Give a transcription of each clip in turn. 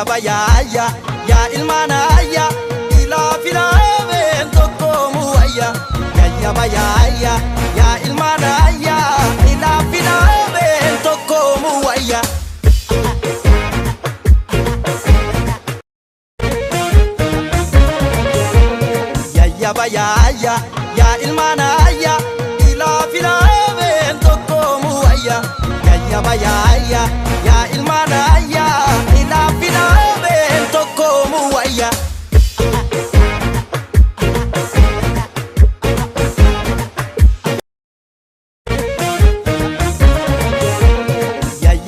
bayaya ya ilmanaya ila filabe tokomu waya ya bayaya ya ilmanaya ila filabe tokomu waya ya bayaya ya ilmanaya ila filabe tokomu waya ya bayaya ya ilmanaya ila filabe tokomu waya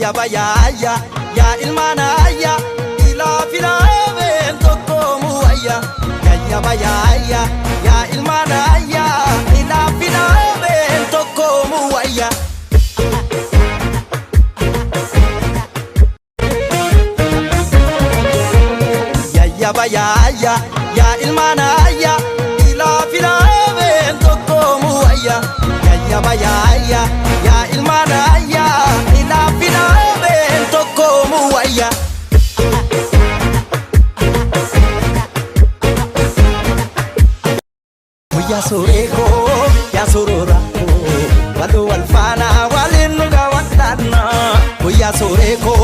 ya bayaya ya ilmanaya ila filabe tokomu waya ya bayaya ya ilmanaya ila filabe tokomu waya ya bayaya ya ilmanaya ila filabe tokomu waya ya bayaya ya ilmanaya ila filabe tokomu waya ya soreko ya sororako walo walfana walinuga watana ya soreko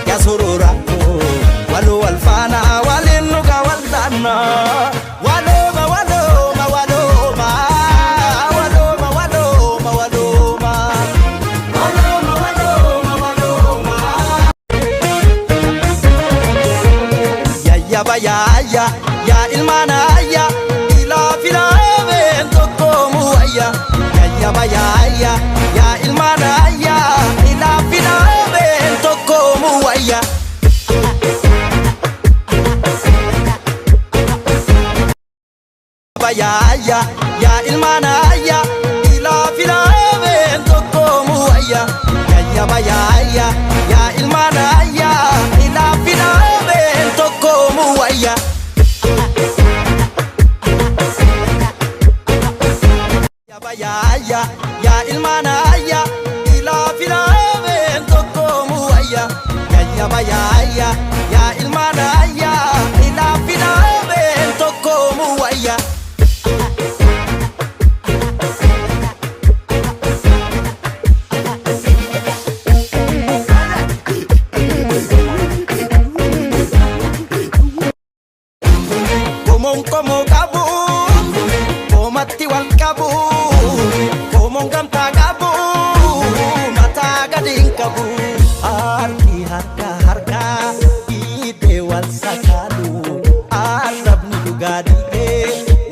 ya sororako walo walfana walinuga watana waloma waloma waloma waloma waloma waloma waloma waloma waloma ya bayaya ya ilmanaya ila filabe tokomu waya ya bayaya ya ilmanaya ila filabe tokomu waya bayaya ya ilmanaya ila filabe tokomu waya ya bayaya ya ilmanaya ila filabe tokomu waya ya bayaya ya ilmanaya ila filabe tokomu waya ya bayaya ya ilmanaya ila filabe tokomu waya como kabu komatti wal kabu komon gamta kabu mata gadin kabu harki harka harka ide wal sakalu arabni dugadi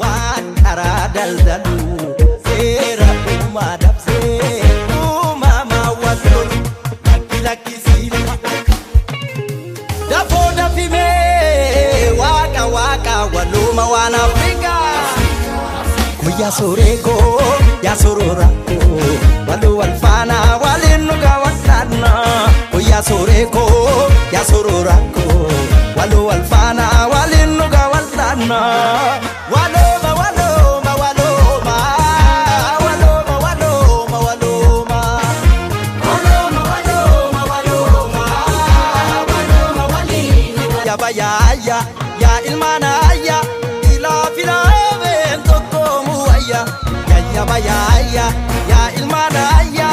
wan kara daldalu sera uma dabse uma ma wadul laki sili dafo dafime waka waka waluma wana Afrika ya soreko ya sororako walu walfana walinuga watana ya soreko ya sororako walu walfana walinuga watana waloma waloma waloma waloma waloma waloma waloma waloma waloma waloma walima ya bayaya ya ilmanaya ila filabe tokomu waya ya bayaya ya ilmanaya